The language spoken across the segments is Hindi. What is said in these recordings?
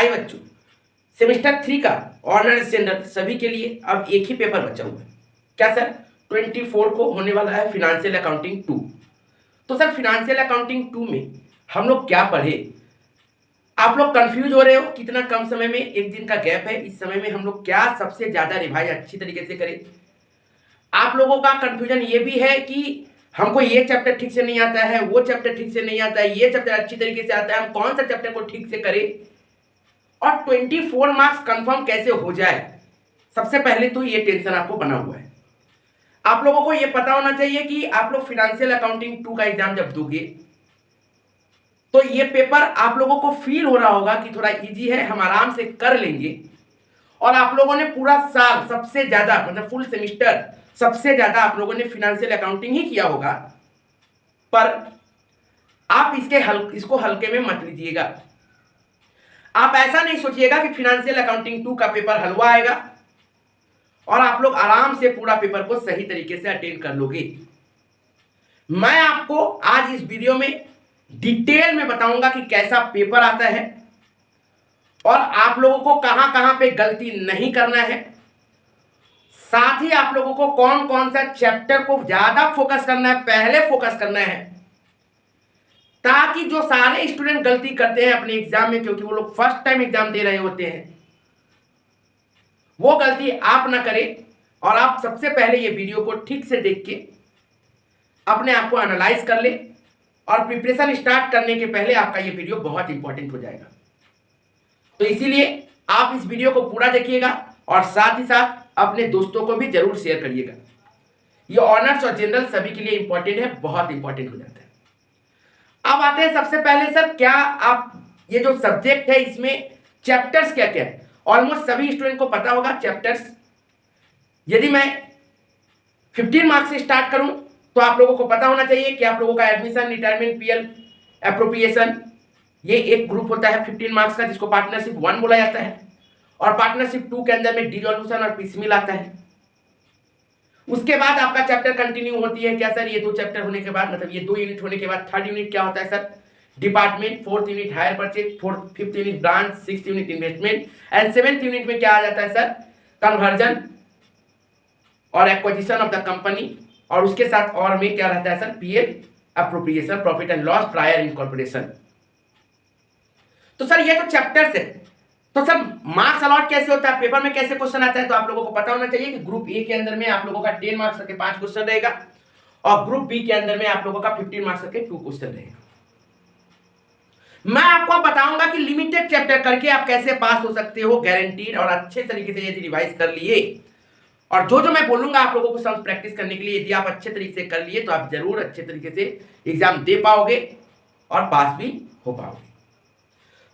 हाय बच्चों, सेमेस्टर 3 का ऑनर्स जनरल सभी के लिए अब एक ही पेपर बचा हुआ है। क्या सर? 24 को होने वाला है फिनेंशियल अकाउंटिंग 2। तो सर फिनेंशियल अकाउंटिंग 2 में हम लोग क्या पढ़े? आप लोग कंफ्यूज हो रहे हो कितना कम समय में, एक दिन का गैप है, इस समय में हम लोग क्या सबसे ज्यादा रिवाइज अच्छी तरीके से करें। आप लोगों का कंफ्यूजन ये भी है कि हमको ये चैप्टर ठीक से नहीं आता है, वो चैप्टर ठीक से नहीं आता है, ये चैप्टर अच्छी तरीके से आता है, हम कौन सा चैप्टर को ठीक से करें और 24 मार्क्स कंफर्म कैसे हो जाए। सबसे पहले तो ये टेंशन आपको बना हुआ है। आप लोगों को ये पता होना चाहिए कि आप लोग फिनेंशियल अकाउंटिंग 2 का एग्जाम जब दोगे तो ये पेपर आप लोगों को फील हो रहा होगा कि थोड़ा इजी है, हम आराम से कर लेंगे। और आप लोगों ने पूरा साल सबसे ज्यादा मतलब फुल सेमिस्टर सबसे ज्यादा आप लोगों ने फिनेंशियल अकाउंटिंग ही किया होगा, पर आप इसको हल्के में मत लीजिएगा। आप ऐसा नहीं सोचिएगा कि फिनेंशियल अकाउंटिंग 2 का पेपर हलवा आएगा और आप लोग आराम से पूरा पेपर को सही तरीके से अटेंड कर लोगे। मैं आपको आज इस वीडियो में डिटेल में बताऊंगा कि कैसा पेपर आता है और आप लोगों को कहां कहां पे गलती नहीं करना है। साथ ही आप लोगों को कौन कौन सा चैप्टर को ज्यादा फोकस करना है, पहले फोकस करना है, ताकि जो सारे स्टूडेंट गलती करते हैं अपने एग्जाम में, क्योंकि वो लोग फर्स्ट टाइम एग्जाम दे रहे होते हैं, वो गलती आप ना करें और आप सबसे पहले ये वीडियो को ठीक से देख के अपने आप को एनालाइज कर ले और प्रिपरेशन स्टार्ट करने के पहले आपका ये वीडियो बहुत इंपॉर्टेंट हो जाएगा। तो इसीलिए आप इस वीडियो को पूरा देखिएगा और साथ ही साथ अपने दोस्तों को भी जरूर शेयर करिएगा। ये ऑनर्स और जनरल सभी के लिए इंपॉर्टेंट है, बहुत इंपॉर्टेंट हो जाता है। अब आते हैं सबसे पहले सर, क्या आप ये जो सब्जेक्ट है इसमें चैप्टर्स क्या क्या है? ऑलमोस्ट सभी स्टूडेंट को पता होगा चैप्टर्स। यदि मैं 15 मार्क्स से स्टार्ट करूं तो आप लोगों को पता होना चाहिए कि आप लोगों का एडमिशन, रिटायरमेंट, पीएल, एप्रोप्रिएशन, ये एक ग्रुप होता है 15 मार्क्स का, जिसको पार्टनरशिप 1 बोला जाता है। और पार्टनरशिप 2 के अंदर में डिसॉल्यूशन और पीसमिल आता है। उसके बाद आपका चैप्टर कंटिन्यू होती है। क्या सर? ये 2 चैप्टर होने के बाद, मतलब ये 2 यूनिट होने के बाद थर्ड यूनिट क्या होता है sir? Department, 4th unit hire purchase, 5th unit branch, 6th unit investment and 7th unit में क्या आ जाता है सर? कन्वर्जन और एक्विजिशन ऑफ द कंपनी। और उसके साथ और में क्या रहता है sir? PL, appropriation, profit and loss prior incorporation. तो सर ये तो चैप्टर्स है। तो सर मार्क्स अलॉट कैसे होता है, पेपर में कैसे क्वेश्चन आता है? तो आप लोगों को पता होना चाहिए कि ग्रुप ए के अंदर में आप लोगों का 10 मार्क्स के 5 क्वेश्चन रहेगा और ग्रुप बी के अंदर में आप लोगों का 15 मार्क्स के 2 क्वेश्चन रहेगा। मैं आपको बताऊंगा कि लिमिटेड चैप्टर करके आप कैसे पास हो सकते हो, गारंटीड, और अच्छे तरीके से यदि रिवाइज कर लिए और जो जो मैं बोलूंगा आप लोगों को सब प्रैक्टिस करने के लिए, यदि आप अच्छे तरीके से कर लिए तो आप जरूर अच्छे तरीके से एग्जाम दे पाओगे और पास भी हो पाओगे।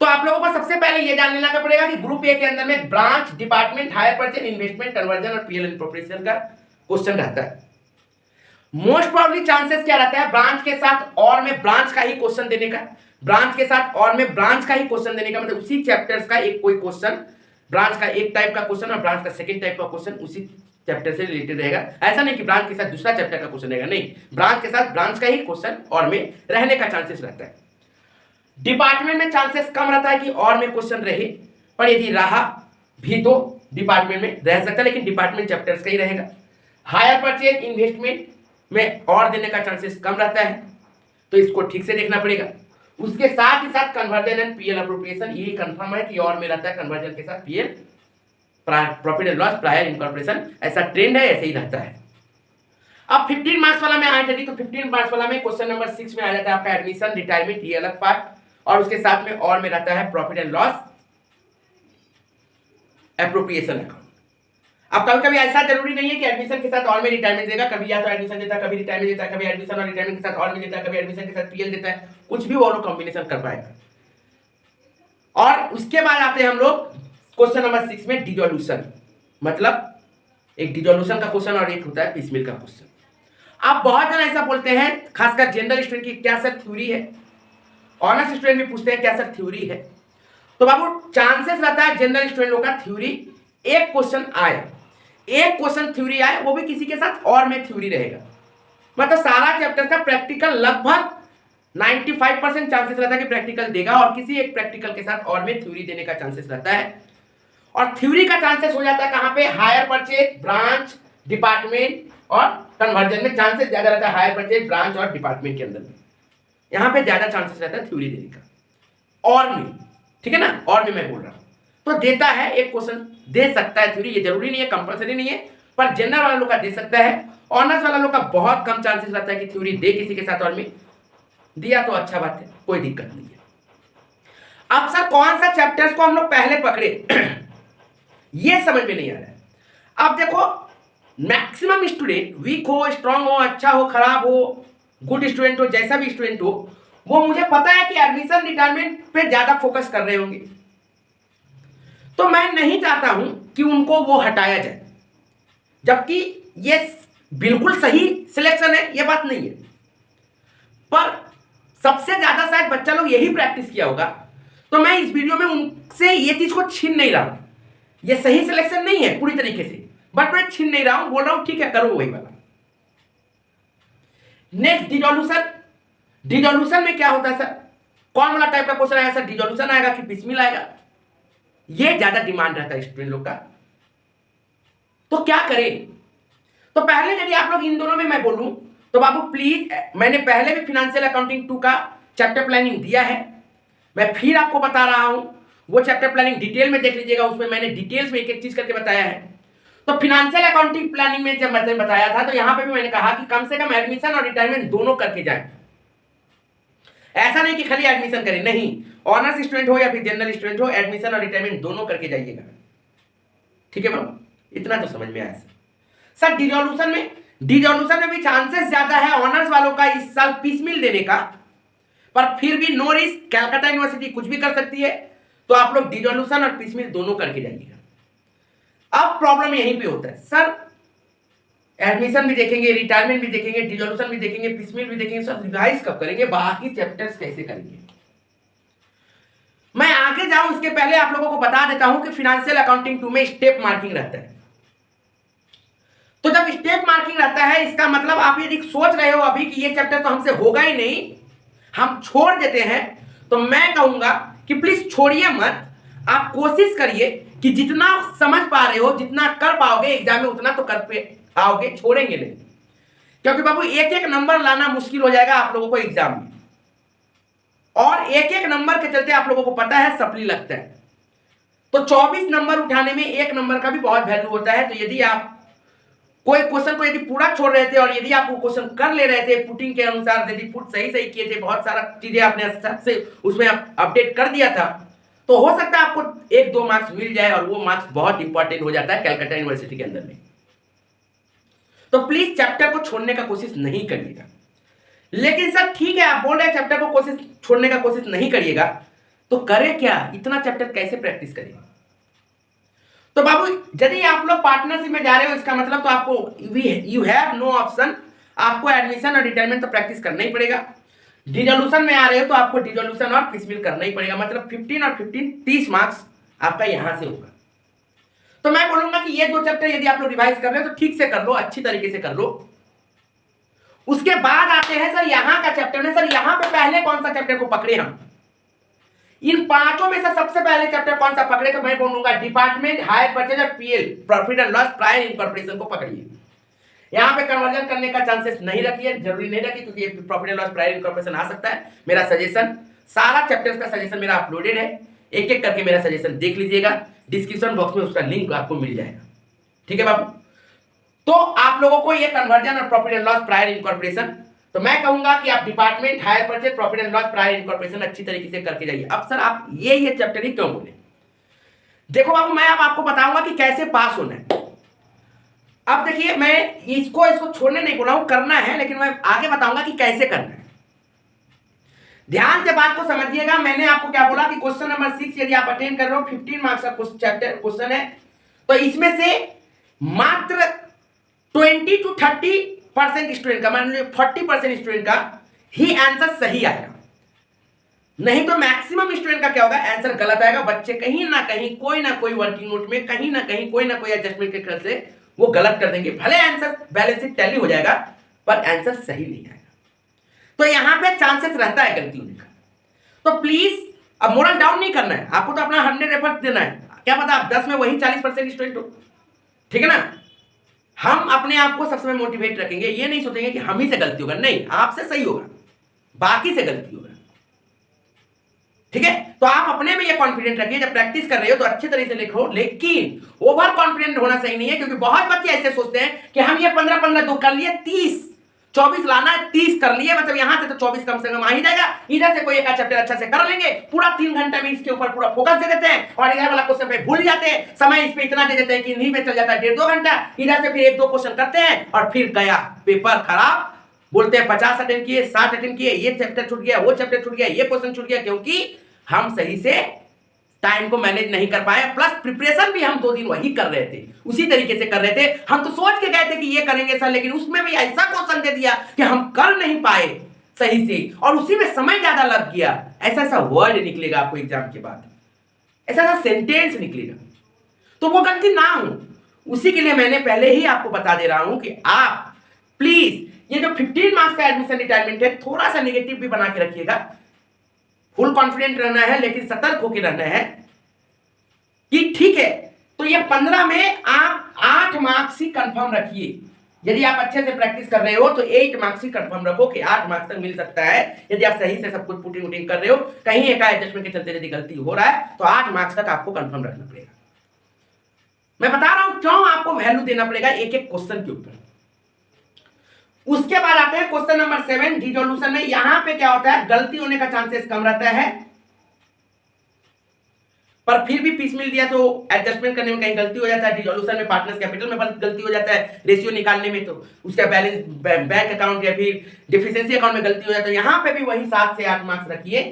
तो आप लोगों को सबसे पहले यह जान लेना पड़ेगा कि ग्रुप ए के अंदर में branch, department, hire purchase, investment, conversion और पीएल एंड प्रोप्रिएशन का क्वेश्चन रहता है। मोस्ट प्रोबेबली चांसेस क्या रहता है? ब्रांच के साथ और में ब्रांच का ही क्वेश्चन देने का, ब्रांच के साथ और में ब्रांच का ही क्वेश्चन देने का, मतलब उसी चैप्टर्स का एक कोई क्वेश्चन, ब्रांच का एक टाइप का क्वेश्चन और ब्रांच का सेकंड टाइप का क्वेश्चन उसी चैप्टर से रिलेटेड रहेगा। ऐसा नहीं कि ब्रांच के साथ दूसरा चैप्टर का क्वेश्चन रहेगा, नहीं, ब्रांच के साथ ब्रांच का ही क्वेश्चन और में रहने का चांसेस रहता है। डिपार्टमेंट में चांसेस कम रहता है कि और में क्वेश्चन रहे, पर यदि रहा भी तो डिपार्टमेंट में रह सकता है, लेकिन डिपार्टमेंट चैप्टर्स का ही रहेगा। हायर परचेज, इन्वेस्टमेंट में और देने का चांसेस कम रहता है, तो इसको ठीक से देखना पड़ेगा। उसके साथ ही साथ कन्वर्जन एंड पीएल अप्रोप्रिएशन, ये कंफर्म है कि और में रहता है कन्वर्जन के साथ PL, profit and loss, prior incorporation, ऐसा ट्रेंड है, ऐसे ही रहता है। अब 15 मार्क्स वाला में आए थे तो 15 मार्क्स वाला में क्वेश्चन नंबर 6 में आ जाता है आपका एडमिशन, रिटायरमेंट, ये अलग पार्ट, और उसके साथ में और में रहता है profit and loss, appropriation account. अब कभी कभी ऐसा जरूरी नहीं है कि एडमिशन के साथ और में रिटायरमेंट देगा, कभी या तो एडमिशन देता है, कभी रिटायरमेंट देता है, कभी एडमिशन और रिटायरमेंट के साथ और में देता है, कभी एडमिशन के साथ पीएल देता है, कुछ भी वो लोग कॉम्बिनेशन कर पाएगा। और उसके बाद आते हैं हम लोग क्वेश्चन नंबर 6 में डिसॉल्यूशन, मतलब एक डिसॉल्यूशन का क्वेश्चन और एक होता है पीसमिल का क्वेश्चन। अब बहुत जन ऐसा बोलते हैं, खासकर जनरल स्टूडेंट की, क्या सर थ्योरी है? ऑनर्स स्टूडेंट भी पूछते हैं क्या सर थ्योरी है? तो बाबू चांसेस रहता है जनरल स्टूडेंट लोग का थ्योरी एक क्वेश्चन आए, एक क्वेश्चन थ्योरी आए, वो भी किसी के साथ और में थ्योरी रहेगा। मतलब सारा चैप्टर का प्रैक्टिकल लगभग 95% चांसेस रहता है कि प्रैक्टिकल देगा और किसी एक प्रैक्टिकल के साथ और में थ्योरी देने का चांसेस रहता है। और थ्योरी का चांसेस हो जाता है कहां पे, हायर परचेज, ब्रांच, डिपार्टमेंट और कन्वर्जन में चांसेस ज्यादा रहता है, हायर परचेज, ब्रांच और डिपार्टमेंट के अंदर में यहां पे ज्यादा चांसेस रहता है थ्योरी देने का। और में, ठीक है ना, और में मैं बोल रहा हूं तो देता है, एक क्वेश्चन दे सकता है थ्योरी, ये जरूरी नहीं है, कंपलसरी नहीं है, पर जनरल वाला लोग का दे सकता है। ऑनर्स वाला लोग का बहुत कम चांसेस रहता है कि थ्योरी दे किसी के साथ, और में दिया तो अच्छा बात है, कोई दिक्कत नहीं है। अब सर कौन सा चैप्टर्स को हम लोग पहले पकड़े ये समझ में नहीं आ रहा है। अब देखो मैक्सिमम स्टूडेंट वीक हो, स्ट्रांग हो, अच्छा हो, खराब हो, गुड स्टूडेंट हो, जैसा भी स्टूडेंट हो, वो मुझे पता है कि एडमिशन रिटायरमेंट पे ज्यादा फोकस कर रहे होंगे, तो मैं नहीं चाहता हूं कि उनको वो हटाया जाए, जबकि ये बिल्कुल सही सिलेक्शन है, ये बात नहीं है, पर सबसे ज्यादा शायद बच्चा लोग यही प्रैक्टिस किया होगा, तो मैं इस वीडियो में उनसे ये चीज को छीन नहीं रहा हूं। ये सही सिलेक्शन नहीं है पूरी तरीके से, बट मैं छीन नहीं रहा हूं, बोल रहा हूं ठीक है करो वही वाला। Next dissolution. डिसोल्यूशन में क्या होता है सर, कौन वाला टाइप का क्वेश्चन आएगा सर, डिसोल्यूशन आएगा कि पिसमिल आएगा, ये ज्यादा डिमांड रहता है स्टूडेंट लोग का। तो क्या करें, तो पहले यदि आप लोग इन दोनों में मैं बोलूं तो बाबू प्लीज, मैंने पहले भी फाइनेंशियल अकाउंटिंग 2 का चैप्टर प्लानिंग दिया है, मैं फिर आपको बता रहा हूं, वो चैप्टर प्लानिंग डिटेल में देख लीजिएगा, उसमें मैंने डिटेल्स में एक एक चीज करके बताया है। तो फाइनेंशियल अकाउंटिंग प्लानिंग में जब मैंने बताया था तो यहां पे भी मैंने कहा कि कम से कम एडमिशन और रिटायरमेंट दोनों करके जाएं। ऐसा नहीं कि खाली एडमिशन करें, नहीं, ऑनर्स स्टूडेंट हो या फिर जनरल स्टूडेंट हो, एडमिशन और रिटायरमेंट दोनों करके जाइएगा, ठीक है बाबू, इतना तो समझ में आया सर। डिसोल्यूशन में, डिसोल्यूशन में भी चांसेस ज्यादा है ऑनर्स वालों का इस साल पीसमिल देने का, पर फिर भी नो रिस्क, कलकत्ता यूनिवर्सिटी कुछ भी कर सकती है, तो आप लोग डिसोल्यूशन और पीसमिल दोनों करके जाइएगा। अब प्रॉब्लम यहीं पे होता है सर, एडमिशन भी देखेंगे, रिटायरमेंट भी देखेंगे, डिसोल्यूशन भी देखेंगे, पीसमिल भी देखेंगे, सर रिवाइज कब करेंगे, बाकी चैप्टर्स कैसे करेंगे। मैं आगे जाऊं उसके पहले आप लोगों को बता देता हूं कि फाइनेंशियल अकाउंटिंग 2 में स्टेप मार्किंग रहता है। तो जब स्टेप मार्किंग रहता है, इसका मतलब आप यदि सोच रहे हो अभी कि ये चैप्टर तो हमसे होगा ही नहीं, हम छोड़ देते हैं, तो मैं कहूंगा कि प्लीज छोड़िए मत, आप कोशिश करिए कि जितना समझ पा रहे हो, जितना कर पाओगे एग्जाम में, उतना तो कर पाओगे, छोड़ेंगे नहीं, क्योंकि बाबू एक एक नंबर लाना मुश्किल हो जाएगा आप लोगों को एग्जाम में, और एक एक नंबर के चलते आप लोगों को पता है सप्ली लगता है, तो 24 नंबर उठाने में एक नंबर का भी बहुत वैल्यू होता है। तो यदि आप कोई क्वेश्चन को यदि पूरा छोड़ रहे थे और यदि आप वो क्वेश्चन कर ले रहे थे पुटिंग के अनुसार, यदि पुट सही सही किए थे, बहुत सारा चीजें आपने अच्छा से उसमें अपडेट कर दिया था, तो हो सकता है आपको 1-2 मार्क्स मिल जाए, और वो मार्क्स बहुत इंपॉर्टेंट हो जाता है कलकत्ता यूनिवर्सिटी के अंदर में। तो प्लीज चैप्टर को छोड़ने का कोशिश नहीं करिएगा। लेकिन सर ठीक है, आप बोल रहे हैं चैप्टर को कोशिश छोड़ने का कोशिश नहीं करिएगा, तो करें क्या, इतना चैप्टर कैसे प्रैक्टिस करेंगे। तो बाबू यदि आप लोग पार्टनरशिप में जा रहे हो, इसका मतलब तो आपको यू हैव नो ऑप्शन, आपको एडमिशन और रिटायरमेंट तो प्रैक्टिस करना ही पड़ेगा। डिसोल्यूशन में आ रहे हो तो आपको डिसोल्यूशन और पीसमिल करना ही पड़ेगा, मतलब 15 और 15 30 मार्क्स आपका यहां से होगा। तो मैं बोलूंगा कि ये 2 चैप्टर यदि आप लोग रिवाइज कर रहे हो तो ठीक से कर लो, अच्छी तरीके से कर लो। उसके बाद आते हैं सर यहां का चैप्टर में, सर यहां पे पहले कौन सा चैप्टर को पकड़े हम, इन 5 में से सबसे पहले चैप्टर कौन सा पकड़े, तो मैं बोलूंगा डिपार्टमेंट, हायर परचेज और PL, profit and loss prior incorporation को पकड़िए। यहां पे कन्वर्जन करने का चांसेस नहीं रखिए, जरूरी नहीं रखिए, क्योंकि profit and loss prior incorporation आ सकता है। मेरा सजेशन, सारा चैप्टर्स का सजेशन मेरा अपलोडेड है, एक एक करके मेरा सजेशन देख लीजिएगा, डिस्क्रिप्शन बॉक्स में उसका लिंक आपको मिल जाएगा, ठीक है बाबू। तो आप लोगों को ये कन्वर्जन और profit and loss prior incorporation, तो मैं कहूंगा कि आप department, hire purchase, profit and loss prior incorporation अच्छी तरीके से करके जाइए। अब सर आप ये चैप्टर ही क्यों बोले, देखो बाबू मैं अब आपको बताऊंगा कि कैसे पास होना है। अब देखिए मैं इसको छोड़ने नहीं बोला हूं, करना है, लेकिन मैं आगे बताऊंगा कि कैसे करना है। ध्यान से बात को समझिएगा। मैंने आपको क्या बोला कि क्वेश्चन नंबर 6 यदि आप अटेंड कर रहे हो, 15 मार्क्स का चैप्टर क्वेश्चन है, तो इसमें से मात्र 20 to 30% स्टूडेंट का, मान लीजिए 40% स्टूडेंट का ही आंसर सही आएगा, नहीं तो मैक्सिमम स्टूडेंट का क्या होगा, आंसर गलत आएगा। बच्चे कहीं ना कहीं कोई ना कोई वर्किंग नोट में, कहीं ना कहीं कोई ना कोई एडजस्टमेंट के ख्याल से वो गलत कर देंगे, भले आंसर बैलेंस शीट टैली हो जाएगा पर आंसर सही नहीं आएगा। तो यहां पे चांसेस रहता है गलती होने का। तो प्लीज अब मोरल डाउन नहीं करना है, आपको तो अपना 100 एफर्ट देना है। क्या पता आप 10 में वही 40% स्टूडेंट हो, ठीक है ना। हम अपने आप को सबसे मोटिवेट रखेंगे, ये नहीं सोचेंगे कि हम ही से गलती होगा, नहीं, आपसे सही होगा, बाकी से गलती होगा, ठीक है। तो आप अपने में ये कॉन्फिडेंट रखिए, जब प्रैक्टिस कर रहे हो तो अच्छे तरीके से लिखो, लेकिन ओवर कॉन्फिडेंट होना सही नहीं है, क्योंकि बहुत बच्चे ऐसे सोचते हैं कि हम ये 15-15 दो कर लिए, 30-24 लाना है, 30 कर लिए, मतलब यहां से तो 24 कम से कम आ ही जाएगा। इधर से कोई एक चैप्टर अच्छा से कर लेंगे, पूरा 3 घंटे में इसके ऊपर पूरा फोकस दे देते हैं, और इधर वाला क्वेश्चन पे भूल जाते हैं, समय इस पे इतना दे देते हैं कि इन्हीं में चल जाता है 1.5-2 घंटा। इधर से फिर 1-2 क्वेश्चन करते हैं और फिर गया पेपर खराब। बोलते हैं 50 अटेंड किए, 60 अटेंड किए, ये चैप्टर छूट गया, वो चैप्टर छूट गया, ये क्वेश्चन छूट गया, क्योंकि हम सही से टाइम को मैनेज नहीं कर पाए। प्लस प्रिपरेशन भी हम 2 दिन वही कर रहे थे, उसी तरीके से कर रहे थे। हम तो सोच के गए थे कि ये करेंगे सर, लेकिन उसमें भी ऐसा क्वेश्चन दे दिया कि हम कर नहीं पाए सही से, और उसी में समय ज्यादा लग गया। ऐसा ऐसा वर्ड निकलेगा आपको एग्जाम के बाद, ऐसा ऐसा सेंटेंस निकलेगा, तो वो गलती ना हो, उसी के लिए मैंने पहले ही आपको बता दे रहा हूं कि आप प्लीज ये जो 15 मार्क्स का एडमिशन रिटायरमेंट है, थोड़ा सा नेगेटिव भी बना के रखिएगा। फुल कॉन्फिडेंट रहना है, लेकिन सतर्क होकर रहना है कि ठीक है, तो ये 15 में आप 8 मार्क्स ही कंफर्म रखिए। यदि आप अच्छे से प्रैक्टिस कर रहे हो तो 8 मार्क्स ही कंफर्म रखो कि 8 मार्क्स तक मिल सकता है। यदि आप सही से सब कुछ पुटिंग वुटिंग कर रहे हो, कहीं एक एडजस्टमेंट के चलते यदि गलती हो रहा है, तो 8 मार्क्स तक आपको कंफर्म रखना पड़ेगा। मैं बता रहा हूं क्यों आपको वैल्यू देना पड़ेगा एक एक क्वेश्चन के ऊपर। उसके बाद आते हैं क्वेश्चन नंबर 7 रिजोल्यूशन में। यहां पे क्या होता है, गलती होने का चांसेस कम रहता है, पर फिर भी पीस मिल दिया तो एडजस्टमेंट करने में कहीं गलती हो जाता है। रिजोल्यूशन में पार्टनर्स कैपिटल में गलती हो जाता है, रेशियो निकालने में, तो उसका बैलेंस बैंक अकाउंट या फिर डिफिशिएंसी अकाउंट में गलती हो जाता है। यहां पे भी वही 7 से 8 मार्क्स रखिए।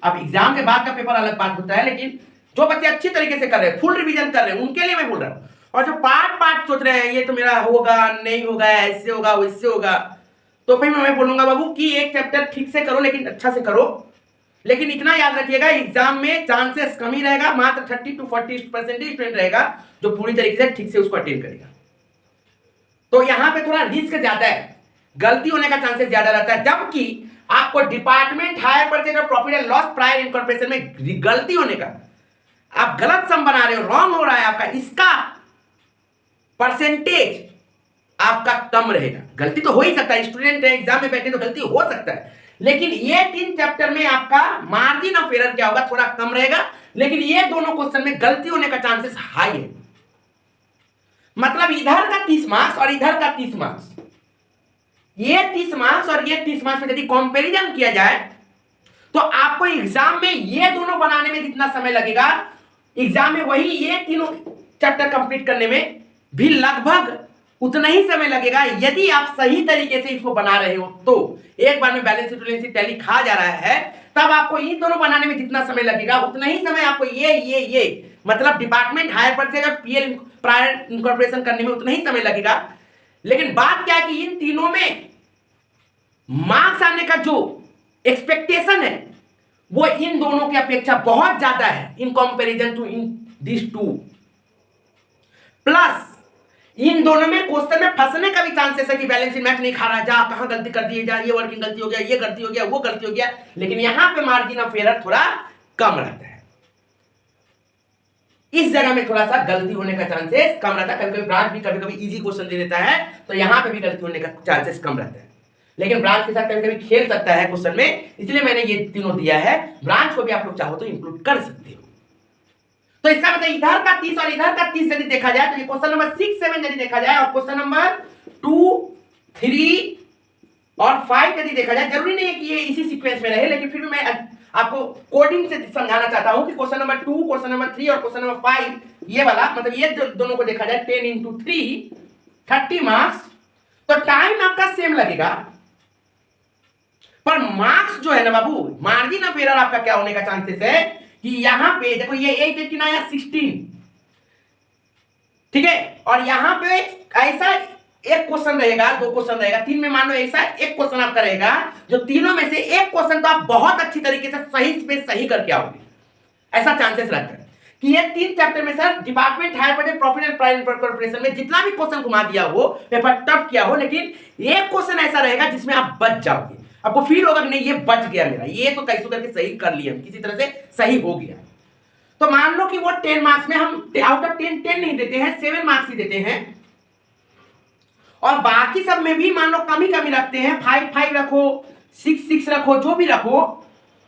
अब एग्जाम के बाद का पेपर अलग बात होता है, लेकिन जो बच्चे अच्छी तरीके से कर रहे हैं, फुल रिवीजन कर रहे हैं, उनके लिए मैं बोल रहा हूं। और जो पार्ट सोच रहे हैं ये तो मेरा होगा नहीं होगा, ऐसे होगा वैसे होगा, तो फिर मैं बोलूंगा बाबू कि एक चैप्टर ठीक से करो, लेकिन अच्छा से करो। लेकिन इतना याद रखिएगा, एग्जाम में चांसेस कम ही रहेगा, मात्र 30-40% स्टूडेंट रहेगा जो पूरी तरीके से ठीक से उसको अटेंड करेगा। तो यहां पे थोड़ा रिस्क ज्यादा है, गलती होने का चांसेस ज्यादा रहता है, जबकि आपको डिपार्टमेंट हायर परचेज और profit and loss prior incorporation में गलती होने का, आप गलत सम बना रहे हो, रॉन्ग हो रहा है आपका, इसका परसेंटेज आपका कम रहेगा। गलती तो हो ही सकता है, स्टूडेंट है, एग्जाम में बैठे तो गलती हो सकता है, लेकिन ये 3 चैप्टर में आपका मार्जिन ऑफ एरर क्या होगा, थोड़ा कम रहेगा। लेकिन ये दोनों क्वेश्चन में गलती होने का चांसेस हाई है। मतलब इधर का 30 मार्क्स और इधर का 30 मार्क्स, ये 30 मार्क्स और ये 30 मार्क्स में यदि कंपैरिजन किया जाए तो आपको एग्जाम में ये दोनों बनाने में जितना समय लगेगा, एग्जाम में वही ये तीनों चैप्टर कंप्लीट करने में भी लगभग उतना ही समय लगेगा। यदि आप सही तरीके से इसको बना रहे हो तो एक बार में बैलेंस शीट टैली खा जा रहा है, तब आपको इन दोनों बनाने में जितना समय लगेगा उतना ही समय आपको ये मतलब डिपार्टमेंट हायर परचेज और पीएल प्रायर इनकॉर्पोरेशन करने में उतना ही समय लगेगा। लेकिन बात क्या है कि इन तीनों में मार्क्स आने का जो एक्सपेक्टेशन है वो इन दोनों की अपेक्षा बहुत ज्यादा है in comparison to in this two. Plus इन दोनों में क्वेश्चन में फंसने का भी चांसेस है कि बैलेंस शीट मैच नहीं खा रहा, जा कहां गलती कर दी, जा ये वर्किंग गलती हो गया, ये गलती हो गया, वो गलती हो गया। लेकिन यहां पे मार्जिन ऑफ एरर थोड़ा कम रहता है, इस जगह में थोड़ा सा गलती होने का चांसेस कम रहता है। कभी कभी ब्रांच भी कभी कभी इजी क्वेश्चन दे देता है, तो यहां पे भी गलती होने का चांसेस कम रहता है। लेकिन ब्रांच के साथ कभी कभी खेल सकता है क्वेश्चन में, इसलिए मैंने ये तीनों दिया है। ब्रांच को भी आप लोग चाहो तो इंक्लूड कर सकते हो। तो इसका मतलब इधर का 30 और इधर का 30 यदि देखा जाए तो ये क्वेश्चन नंबर 6, 7 यदि देखा जाए और क्वेश्चन नंबर 2, 3 और 5 यदि देखा जाए, जरूरी नहीं है कि ये इसी सीक्वेंस में रहे, लेकिन फिर भी मैं आपको कोडिंग से समझाना चाहता हूं कि क्वेश्चन नंबर 2, क्वेश्चन नंबर 3 और क्वेश्चन नंबर 5 ये वाला, मतलब ये दोनों को देखा जाए 10 into 3 30 मार्क्स, तो टाइम आपका सेम लगेगा, पर मार्क्स जो है ना बाबू, मार्जिन ऑफ एरर आपका क्या होने का चांसेस है कि यहां पे देखो ये 8, 18 आया 16, ठीक है, और यहां पे ऐसा एक क्वेश्चन रहेगा, 2 क्वेश्चन रहेगा, 3 में मान लो ऐसा एक क्वेश्चन आपका रहेगा, जो तीनों में से एक क्वेश्चन तो आप बहुत अच्छी तरीके से सही स्पेस सही करके आओगे। ऐसा चांसेस रहता है कि ये 3 चैप्टर में sir department hire purchase profit and price corporation में जितना भी क्वेश्चन घुमा दिया हो, पेपर टफ किया हो, लेकिन एक क्वेश्चन ऐसा रहेगा जिसमें आप बच जाओगे। आपको फील होगा कि नहीं ये बच गया मेरा, ये तो कैसे करके सही कर लिया, किसी तरह से सही हो गया। तो मान लो कि वो 10 मार्क्स में हम आउट ऑफ 10 10 नहीं देते हैं, 7 मार्क्स ही देते हैं, और बाकी सब में भी मान लो कमी कमी रखते हैं, 5 5 रखो, 6 6 रखो, जो भी रखो,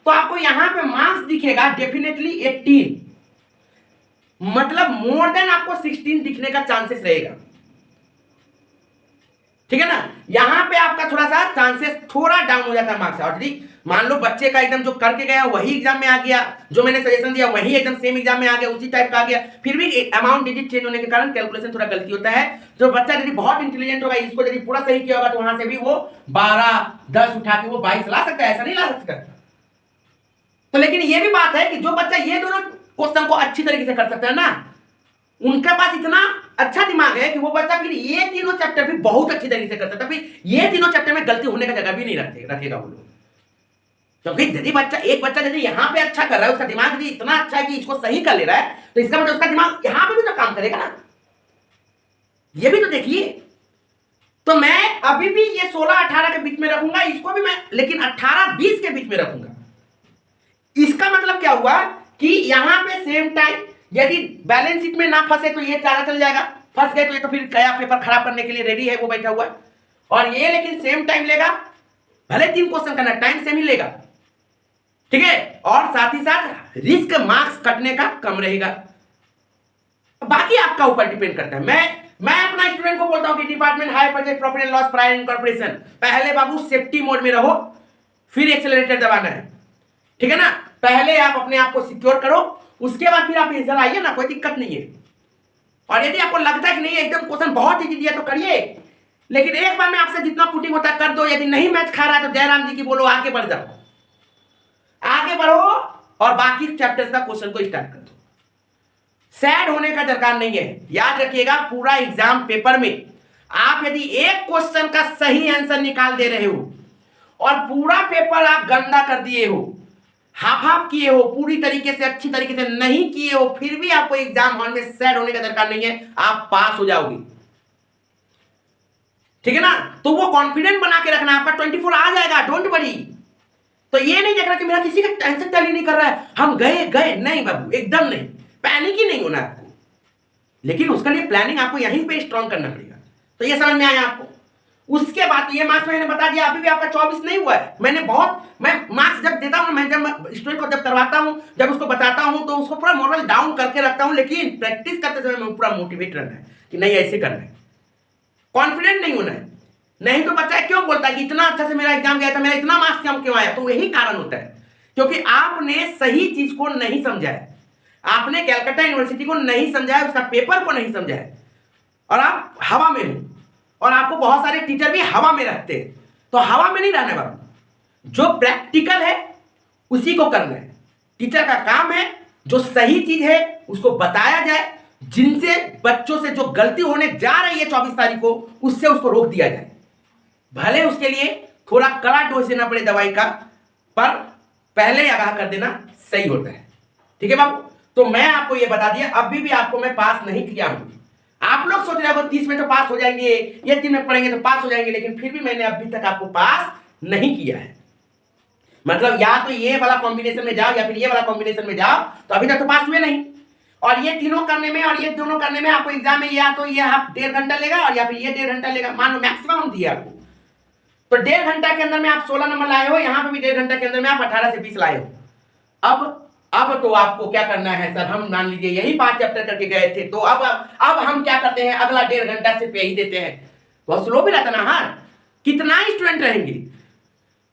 तो आपको यहां पे मार्क्स दिखेगा डेफिनेटली 18, मतलब मोर देन आपको 16 दिखने का चांसेस रहेगा। ठीक है ना, यहां पे आपका थोड़ा सा चांसेस थोड़ा डाउन हो जाता है मार्क्स। और यदि मान लो बच्चे का एकदम जो करके गया वही एग्जाम में आ गया, जो मैंने सजेशन दिया वही एकदम सेम एग्जाम में आ गया, उसी टाइप का आ गया, फिर भी अमाउंट डिजिट चेंज होने के कारण कैलकुलेशन थोड़ा गलती होता है। जो बच्चा यदि बहुत इंटेलिजेंट होगा, इसको यदि पूरा सही किया होगा, तो वहां से भी वो 12 10 उठा के वो 22 ला सकता है, ऐसा नहीं ला सकता। तो लेकिन ये भी बात है कि जो बच्चा ये दोनों क्वेश्चन को अच्छी तरीके से कर सकता है ना, उनके पास इतना अच्छा दिमाग है कि वो बच्चा फिर ये तीनों चैप्टर भी बहुत अच्छी तरीके से कर सकता है, फिर ये तीनों चैप्टर में गलती होने का जगह भी नहीं रखेगा वो लोग। क्योंकि यदि बच्चा एक बच्चा यदि यहां पे अच्छा कर रहा है, उसका दिमाग यदि इतना अच्छा है कि इसको सही कर ले रहा है, तो इसका मतलब उसका दिमाग यहां पे भी तो काम करेगा ना, ये भी तो देखिए। तो मैं अभी भी ये 16-18 के बीच में रखूंगा, इसको भी मैं लेकिन 18-20 के बीच में रखूंगा। इसका मतलब क्या हुआ कि यहां पे सेम टाइम यदि बैलेंस शीट में ना फंसे तो ये चारा चल जाएगा, फंस गए तो ये तो फिर गया पेपर खराब करने के लिए रेडी है, वो बैठा हुआ है। और ये लेकिन सेम टाइम लेगा, भले 3 क्वेश्चन करना, टाइम सेम ही लेगा, ठीक है, और साथ ही साथ रिस्क मार्क्स कटने का कम रहेगा। बाकी आपका ऊपर डिपेंड करता है। मैं अपना स्टूडेंट को बोलता हूं कि department hire purchase profit and loss prior incorporation, पहले बाबू सेफ्टी मोड में रहो, फिर एक्सेलरेटर दबाना है, ठीक है ना। पहले आप अपने आप को सिक्योर करो, उसके बाद फिर आप इधर आइए ना, कोई दिक्कत नहीं है। और यदि आपको लगता है कि नहीं एकदम क्वेश्चन बहुत इजी दिया तो करिए, लेकिन एक बार में आपसे जितना पुटिंग होता है कर दो। यदि नहीं मैच खा रहा है तो जयराम जी की बोलो आगे बढ़ जाओ, आगे बढ़ो और बाकी चैप्टर्स का क्वेश्चन को स्टार्ट कर दो। सैड होने का दरकार नहीं है। याद रखिएगा, पूरा एग्जाम पेपर में आप यदि एक क्वेश्चन का सही आंसर निकाल दे रहे हो और पूरा पेपर आप गंदा कर दिए हो, हाफ हाफ किए हो, पूरी तरीके से अच्छी तरीके से नहीं किए हो, फिर भी आपको एग्जाम हॉल में सैड होने का दरकार नहीं है, आप पास हो जाओगे, ठीक है ना। तो वो कॉन्फिडेंट बना के रखना, आपका 24 आ जाएगा, डोंट वरी। तो ये नहीं देखना कि मेरा किसी का टेंशन टैली नहीं कर रहा है, हम गए नहीं बाबू, एकदम नहीं, पैनिक ही नहीं होना आपको, लेकिन उसके लिए प्लानिंग आपको यहीं पे स्ट्रांग करना पड़ेगा। तो ये समझ में आया आपको। उसके बाद ये मार्क्स मैंने बता दिया, अभी भी आपका 24 नहीं हुआ है। मैं मार्क्स जब देता हूं, मैं जब स्टूडेंट को जब करवाता हूं, जब उसको बताता हूं, तो उसको पूरा मोरल डाउन करके रखता हूं, लेकिन प्रैक्टिस करते समय मैं पूरा मोटिवेट रहना है कि नहीं ऐसे करना है, कॉन्फिडेंट नहीं होना है। नहीं तो बच्चा क्यों बोलता है कि इतना अच्छा से मेरा एग्जाम गया था, मेरा इतना मार्क्स क्यों आया, तो यही कारण होता है क्योंकि आपने सही चीज को नहीं समझा है, आपने कैलकाटा यूनिवर्सिटी को नहीं समझा है, उसका पेपर को नहीं समझा है, और आप हवा में हो, और आपको बहुत सारे टीचर भी हवा में रखते हैं। तो हवा में नहीं रहने वाला, जो प्रैक्टिकल है उसी को करना है। टीचर का काम है जो सही चीज है उसको बताया जाए, जिनसे बच्चों से जो गलती होने जा रही है 24 तारीख को, उससे उसको रोक दिया जाए। भले उसके लिए थोड़ा कड़ा डोज देना पड़े दवाई का, पर पहले आगाह कर देना सही होता है, ठीक है बाबू। तो मैं आपको यह बता दिया, अभी भी आपको मैं पास नहीं किया हूं। आप लोग सोच रहे हो 30 में तो पास हो जाएंगे, ये 3 में पढ़ेंगे तो पास हो जाएंगे, लेकिन फिर भी मैंने अभी तक आपको पास नहीं किया है। मतलब या तो ये वाला कॉम्बिनेशन में जाओ या फिर ये वाला कॉम्बिनेशन में जाओ, तो अभी तक तो पास हुए नहीं। और ये तीनों करने में और ये दोनों करने में आपको एग्जाम में या तो ये आप 1.5 घंटा लेगा और या फिर ये 1.5 घंटा लेगा। मान लो मैक्सिमम हम दिए आपको, तो 1.5 घंटा के अंदर में आप 16 नंबर लाए हो, यहां पे भी 1.5 घंटा के अंदर में आप 18 से 20 लाए हो। अब तो आपको क्या करना है सर, हम मान लीजिए यही 5 चैप्टर करके गए थे, तो अब हम क्या करते हैं, अगला 1.5 घंटा सिर्फ यही देते हैं। बहुत स्लो भी रहता ना। हाँ, कितना स्टूडेंट रहेंगे,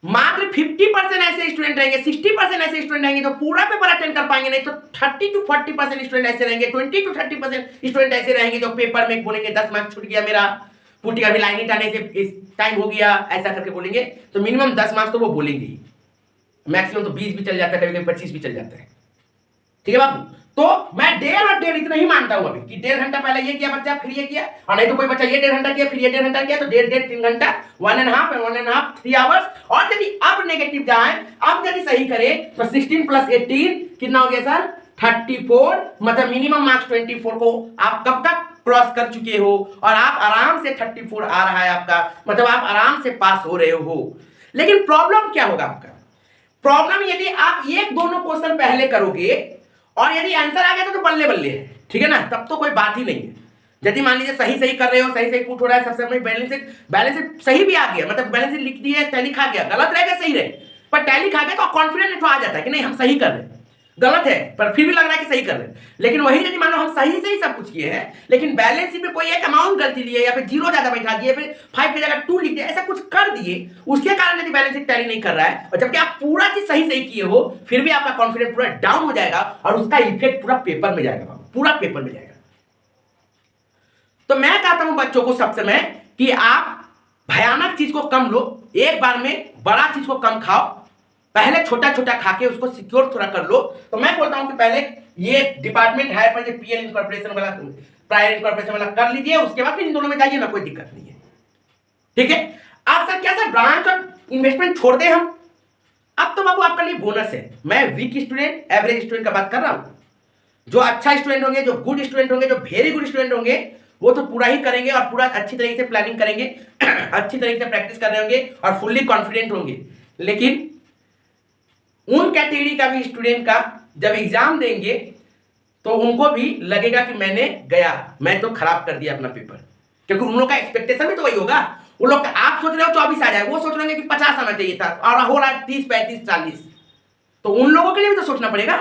मात्र 50% ऐसे स्टूडेंट रहेंगे, 60% ऐसे स्टूडेंट रहेंगे जो पूरा पेपर अटेंड कर पाएंगे, नहीं तो 30 to 40% स्टूडेंट ऐसे रहेंगे, 20 to 30% स्टूडेंट ऐसे रहेंगे जो पेपर में बोलेंगे 10 मार्क्स छूट गया मेरा, पुटी का भी लाइन हिट आने से टाइम हो गया, ऐसा करके बोलेंगे। तो मिनिमम 10 मार्क्स तो वो बोलेंगे ही, मैक्सिमम तो 20 भी चल जाता है, कभी कभी 25 भी चल जाता है, ठीक है बाबू। तो मैं 1.5 और 1.5 इतना ही मानता हूं अभी कि 1.5 घंटा पहले ये किया बच्चा, फिर ये किया, और नहीं तो कोई बच्चा ये 1.5 घंटा किया फिर ये 1.5 घंटा किया, तो 1.5 3 घंटा, 1.5 3 आवर्स। और यदि अब नेगेटिव जाए, अब यदि सही करे तो 16 + 18 कितना हो गया सर, 34। मतलब मिनिमम मार्क्स 24 को आप कब तक क्रॉस कर चुके हो, और आप आराम से 34 आ रहा है आपका, मतलब आप आराम से पास हो रहे हो। लेकिन प्रॉब्लम क्या होगा आपका? प्रॉब्लम यदि आप एक दोनों क्वेश्चन पहले करोगे और यदि आंसर आ गया तो बल्ले बल्ले है, ठीक है ना, तब तो कोई बात ही नहीं है। यदि मान लीजिए सही सही कर रहे हो, सही सही पुट हो रहा है, सबसे पहले बैलेंस सही भी आ गया, मतलब बैलेंस लिख दिए, टैली खा गया, गलत रहेगा सही रहे, पर टैली खा गया तो कॉन्फिडेंस तो आ जाता है कि नहीं हम सही कर रहे हैं, गलत है पर फिर भी लग रहा है कि सही कर रहे हैं। लेकिन वही यदि मान लो हम सही से ही सब कुछ किए हैं, लेकिन बैलेंस शीट में कोई एक अमाउंट गलती लिए या फिर जीरो ज्यादा बैठा दिए, फिर 5 की जगह 2 लिख दिया, ऐसा कुछ कर दिए, उसके कारण यदि बैलेंस शीट टैली नहीं कर रहा है और जबकि आप पूरा चीज सही सही किए हो, फिर भी आपका कॉन्फिडेंस पूरा डाउन हो जाएगा और उसका इफेक्ट पूरा पेपर में जाएगा, पूरा पेपर में जाएगा। तो मैं कहता हूं बच्चों को सब समय कि आप भयानक चीज को कम लो, एक बार में बड़ा चीज को कम खाओ, पहले छोटा छोटा खा के उसको सिक्योर थोड़ा कर लो। तो मैं बोलता हूं कि पहले ये डिपार्टमेंट हायर पर पीएल इनकॉर्पोरेशन वाला, प्रायर इनकॉर्पोरेशन वाला कर लीजिए, उसके बाद फिर इन दोनों में जाइए ना, कोई दिक्कत नहीं है, ठीक है। आप सर क्या सर ब्रांच और इन्वेस्टमेंट छोड़ दें हम? अब तो बाबू आपके लिए बोनस है। मैं वीक स्टूडेंट, एवरेज स्टूडेंट का बात कर रहा हूं। जो अच्छा स्टूडेंट होंगे, जो गुड स्टूडेंट होंगे, जो वेरी गुड स्टूडेंट होंगे, वो तो पूरा ही करेंगे और पूरा अच्छी तरीके से प्लानिंग करेंगे अच्छी तरीके से प्रैक्टिस कर रहे होंगे और फुल्ली कॉन्फिडेंट होंगे। लेकिन उन कैटेगरी का भी स्टूडेंट का जब एग्जाम देंगे तो उनको भी लगेगा कि मैंने गया, मैं तो खराब कर दिया अपना पेपर, क्योंकि उन लोग का एक्सपेक्टेशन भी तो वही होगा। उन लोग आप सोच रहे हो 24 आ जाए, वो सोच रहे हैं कि 50 आना चाहिए था और हो रहा है 30, 35, 40। तो उन लोगों के लिए भी तो सोचना पड़ेगा।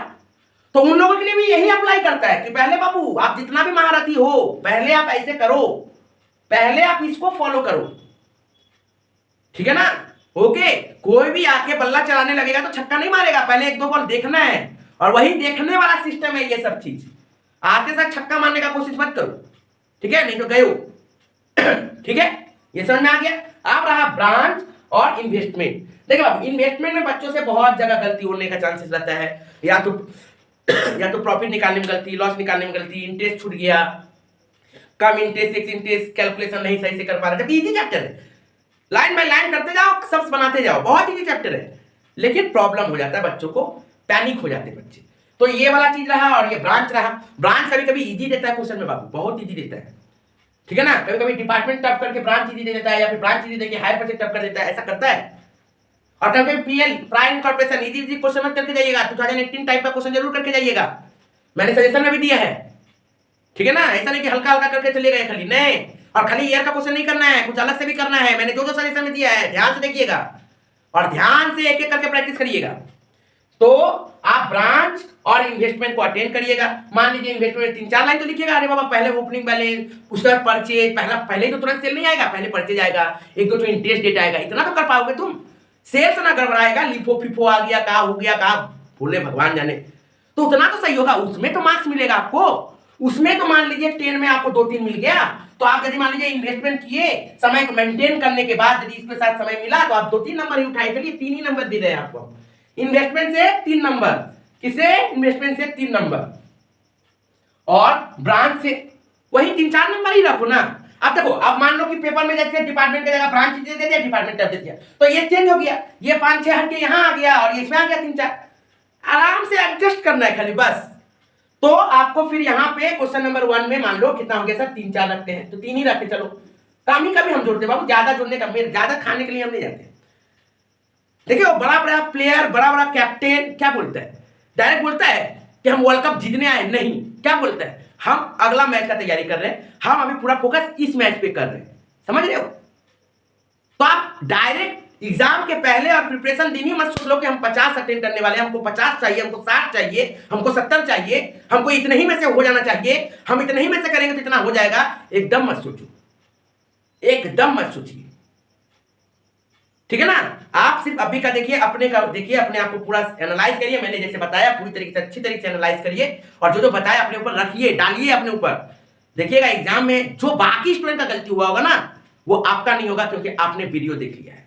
तो उन लोगों के लिए भी यही अप्लाई करता है कि पहले बाबू आप जितना भी महारथी हो, पहले आप ऐसे करो, पहले आप इसको फॉलो करो, ठीक है ना। ओके, कोई भी आके बल्ला चलाने लगेगा तो छक्का नहीं मारेगा, पहले एक दो बॉल देखना है, और वही देखने वाला सिस्टम है ये सब चीज। आते साथ छक्का मारने का कोशिश मत करो, ठीक है, नहीं तो गए हो ठीक है, ये समझ में आ गया। अब रहा ब्रांच और इन्वेस्टमेंट। देखो अब इन्वेस्टमेंट में बच्चों से बहुत जगह गलती होने का चांसेस रहता है, या तो प्रॉफिट निकालने में गलती, लॉस निकालने में गलती, इंटरेस्ट छूट गया, कम इंटरेस्ट, फिक्स इंटरेस्ट कैलकुलेशन नहीं सही से कर पा रहे, जबकि इजी चैप्टर है, लाइन बाय लाइन करते जाओ, सब बनाते जाओ, बहुत इजी चैप्टर है। लेकिन प्रॉब्लम हो जाता है बच्चों को, पैनिक हो जाते हैं बच्चे। तो ये वाला चीज रहा और ये ब्रांच रहा। ब्रांच कभी कभी इजी देता है क्वेश्चन में बाबू, बहुत इजी देता है, ठीक है ना। कभी कभी डिपार्टमेंट टफ करके ब्रांच इजी दे देता है, या फिर ब्रांच इजी देके हायर परसेंट टफ कर देता है, ऐसा करता है। और कभी कभी PL prior incorporation easy easy question मत करके जाइएगा, 2018 टाइप का क्वेश्चन जरूर करके जाइएगा, मैंने सजेशन में भी दिया है, ठीक है ना। ऐसा नहीं कि हल्का हल्का करके चले गए खाली, नहीं, और खाली ईयर का क्वेश्चन नहीं करना है, कुछ अलग से भी करना है, मैंने जो जो सजेशन में दिया है ध्यान से देखिएगा और ध्यान से एक एक करके प्रैक्टिस करिएगा। तो आप ब्रांच और इन्वेस्टमेंट को अटेंड करिएगा। मान लीजिए इन्वेस्टमेंट 3-4 लाइन तो लिखिएगा, अरे बाबा पहले ओपनिंग बैलेंस, उसके बाद परचेज, पहले ही तो तुरंत सेल नहीं आएगा, पहले परचेज आएगा, एक दो तो इंटरेस्ट डेट आएगा, इतना तो कर पाओगे तुम। सेल्स ना गड़बड़ाएगा, लिफो फिफो आ गया, कहा हो गया, कहा भूले भगवान जाने, तो उतना तो सही होगा, उसमें तो मार्क्स मिलेगा आपको। उसमें तो मान लीजिए 10 में आपको 2-3 मिल गया, तो आप यदि मान लीजिए इन्वेस्टमेंट किए, समय को मेंटेन करने के बाद यदि इसके साथ समय मिला तो आप 2-3 नंबर ही उठाए, चलिए 3 ही नंबर दे रहे हैं आपको, इन्वेस्टमेंट से 3 नंबर, किसे, इन्वेस्टमेंट से 3 नंबर, और ब्रांच से वही 3-4 नंबर ही रखो ना। अब देखो, अब मान लो कि पेपर में जैसे डिपार्टमेंट की जगह ब्रांच दे दिया, डिपार्टमेंट दे दिया, तो ये चेंज हो गया, ये 5-6 हट के यहाँ आ गया और ये इसमें आ गया 3-4, आराम से एडजस्ट करना है खाली बस। तो आपको फिर यहाँ पे क्वेश्चन नंबर 1 में मान लो कितना हो गया सर, 3-4 रखते हैं, तो 3 ही रखते चलो, काम ही कभी हम जोड़ते बाबू, ज्यादा जोड़ने का, मेरे ज्यादा खाने के लिए हम नहीं जाते। देखिए वो बड़ा बड़ा प्लेयर, बड़ा बड़ा कैप्टन क्या बोलता है, डायरेक्ट बोलता है कि हम वर्ल्ड कप जीतने आए, नहीं, क्या बोलता है, हम अगला मैच का तैयारी कर रहे हैं, हम अभी पूरा फोकस इस मैच पे कर रहे हैं, समझ रहे हो। तो आप डायरेक्ट एग्जाम के पहले और प्रिपरेशन दिन ही मत सोच लो कि हम 50 अटेंड करने वाले हैं, हमको 50 चाहिए, हमको 60 चाहिए, हमको 70 चाहिए, हमको इतने ही में से हो जाना चाहिए, हम इतने ही में से करेंगे तो इतना हो जाएगा, एकदम मत सोचो, एकदम मत सोचिए, ठीक है ना। आप सिर्फ अभी का देखिए, अपने का देखिए, अपने आप को पूरा एनालाइज करिए, मैंने जैसे बताया पूरी तरीके से अच्छी तरीके से एनालाइज करिए, और जो जो बताया अपने ऊपर रखिए, डालिए अपने ऊपर, देखिएगा एग्जाम में जो बाकी स्टूडेंट का गलती हुआ होगा ना, वो आपका नहीं होगा, क्योंकि आपने वीडियो देख लिया है।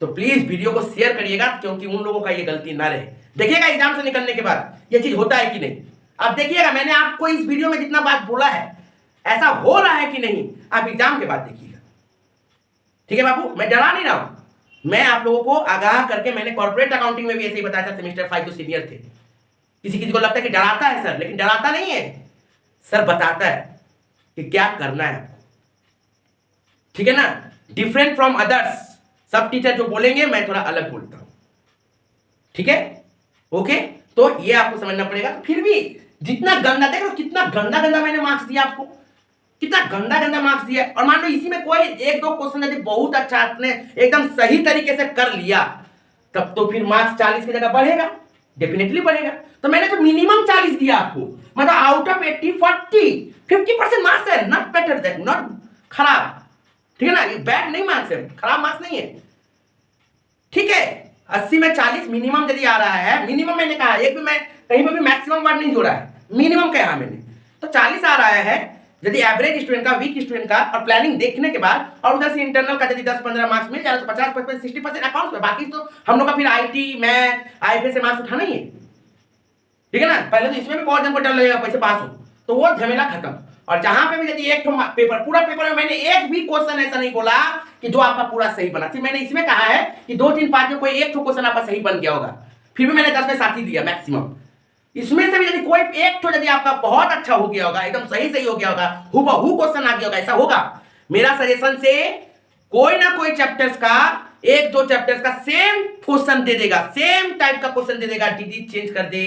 तो प्लीज वीडियो को शेयर करिएगा, क्योंकि उन लोगों का ये गलती ना रहे। देखिएगा एग्जाम से निकलने के बाद ये चीज होता है कि नहीं, आप देखिएगा, मैंने आपको इस वीडियो में जितना बात बोला है ऐसा हो रहा है कि नहीं, आप एग्जाम के बाद देखिएगा, ठीक है बाबू। मैं डरा नहीं रहा हूं, मैं आप लोगों को आगाह करके, मैंने कॉर्पोरेट अकाउंटिंग में भी ऐसे ही बताया था, सेमेस्टर 5 जो सीनियर थे। किसी किसी को लगता है कि डराता है सर, लेकिन डराता नहीं है सर, बताता है कि क्या करना है आपको, ठीक है ना। डिफरेंट फ्रॉम अदर्स, सब टीचर जो बोलेंगे मैं थोड़ा अलग बोलता हूं, ठीक है, ओके। तो ये आपको समझना पड़ेगा। फिर भी जितना गंदा, देखो कितना गंदा गंदा मैंने मार्क्स दिया आपको, कितना गंदा गंदा मार्क्स दिया। और मान लो इसी में कोई एक दो क्वेश्चन यदि बहुत अच्छा आपने एकदम सही तरीके से कर लिया, तब तो फिर मार्क्स 40 की जगह बढ़ेगा, डेफिनेटली बढ़ेगा। तो मैंने तो मिनिमम 40 दिया आपको, मतलब आउट ऑफ 80 50% मार्क्स है, नॉट बेटर देन, नॉट खराब, ठीक है ना, ये बैड नहीं मार्क्स है, खराब मार्क्स नहीं है, ठीक है। 80 में 40 मिनिमम यदि आ रहा है, मिनिमम मैंने कहा, एक भी मैं कहीं पर भी मैक्सिमम वर्ड नहीं जोड़ा है, मिनिमम कहा मैंने, तो 40 आ रहा है यदि एवरेज स्टूडेंट का, वीक स्टूडेंट का, और प्लानिंग देखने के बाद, और उधर से इंटरनल का यदि 10-15 मार्क्स मिल जाए तो 50% 60% अकाउंट में, बाकी तो हम लोग का फिर आईटी मैथ आईपीएस से मार्क्स उठाना ही है, ठीक है ना। पहले तो इसमें भी बहुत जन को डर लगेगा पैसे पास हो, तो वो झमेला खत्म। और जहां पे भी यदि एक पेपर, पूरा पेपर में मैंने एक भी क्वेश्चन ऐसा नहीं बोला कि जो आपका पूरा सही बना, सिर्फ मैंने इसमें कहा है कि 2-3-5 में कोई एक क्वेश्चन आपका सही बन गया होगा, फिर भी मैंने 10 में 7 ही दिया मैक्सिमम। इसमें से भी यदि कोई एक तो यदि आपका बहुत अच्छा हो गया होगा, एकदम सही हो गया होगा, हूबहू क्वेश्चन आ गया होगा, ऐसा होगा, मेरा सजेशन से कोई ना कोई चैप्टर्स का, 1-2 चैप्टर्स का सेम क्वेश्चन दे देगा, सेम टाइप का क्वेश्चन दे देगा, डिजिट चेंज कर दे,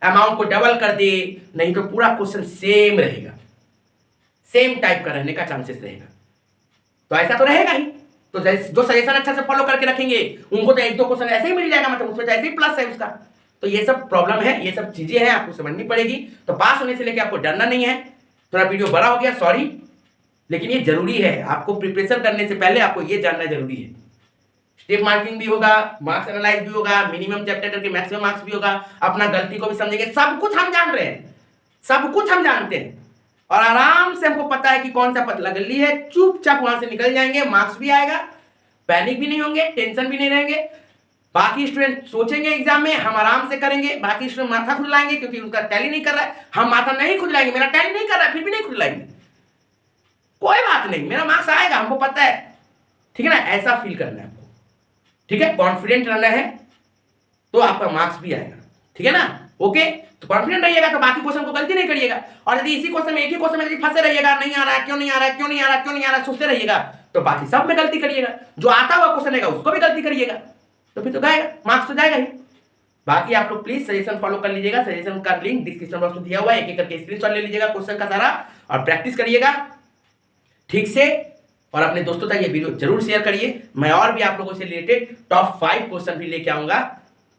अमाउंट को डबल कर दे, नहीं तो पूरा क्वेश्चन सेम रहेगा, सेम टाइप का रहने का चांसेस रहेगा। तो ऐसा तो रहेगा ही। तो जो सजेशन अच्छा से फॉलो करके रखेंगे उनको तो 1-2 क्वेश्चन ऐसे ही मिल जाएगा, मतलब उसमें तो ऐसे ही प्लस है उसका। तो ये सब प्रॉब्लम है, ये सब चीजें हैं, आपको समझनी पड़ेगी। तो पास होने से लेके आपको डरना नहीं है। थोड़ा वीडियो बड़ा हो गया, सॉरी, लेकिन ये जरूरी है, आपको प्रिपरेशन करने से पहले आपको ये जानना जरूरी है। स्टेप मार्किंग भी होगा, मार्क्स एनालाइज भी होगा, मिनिमम चैप्टर करके मैक्सिमम मार्क्स भी होगा, अपना गलती को भी समझेंगे, सब कुछ हम जान रहे हैं, सब कुछ हम जानते हैं, और आराम से हमको पता है कि कौन सा पतला गली है, चुपचाप वहां से निकल जाएंगे, मार्क्स भी आएगा, पैनिक भी नहीं होंगे, टेंशन भी नहीं रहेंगे। बाकी स्टूडेंट सोचेंगे एग्जाम में, हम आराम से करेंगे, बाकी स्टूडेंट माथा खुदलाएंगे क्योंकि उनका टैली नहीं कर रहा है, हम माथा नहीं खुदलाएंगे, मेरा टैली नहीं कर रहा है फिर भी नहीं खुदलाएंगे, कोई बात नहीं, मेरा मार्क्स आएगा, हमको पता है, ठीक है ना, ऐसा फील करना है आपको, ठीक है, कॉन्फिडेंट रहना है, तो आपका मार्क्स भी आएगा, ठीक है ना, ओके। तो कॉन्फिडेंट रहिएगा तो बाकी क्वेश्चन को गलती नहीं करिएगा। और यदि इसी क्वेश्चन में, एक ही क्वेश्चन में यदि फंसे रहिएगा, नहीं आ रहा है, क्यों नहीं आ रहा है, क्यों नहीं आ रहा है, क्यों नहीं आ रहा है, सोचते रहिएगा, तो बाकी सब में गलती करिएगा, जो आता हुआ क्वेश्चन रहेगा उसको भी गलती करिएगा, तो फिर तो जाएगा, मार्क्स तो जाएगा ही। बाकी आप लोग प्लीज सजेशन फॉलो कर लीजिएगा, सजेशन का लिंक डिस्क्रिप्शन बॉक्स में दिया हुआ है, एक एक करके स्क्रीनशॉट ले लीजिएगा क्वेश्चन का सारा, और प्रैक्टिस करिएगा ठीक से, और अपने दोस्तों तक ये वीडियो जरूर शेयर करिए। मैं और भी आप लोगों से रिलेटेड टॉप 5 क्वेश्चन भी लेके आऊंगा,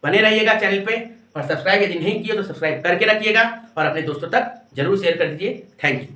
बने रहिएगा चैनल पे, और सब्सक्राइब यदि नहीं किए तो सब्सक्राइब करके रखिएगा, और अपने दोस्तों तक जरूर शेयर कर दीजिए। Thank you.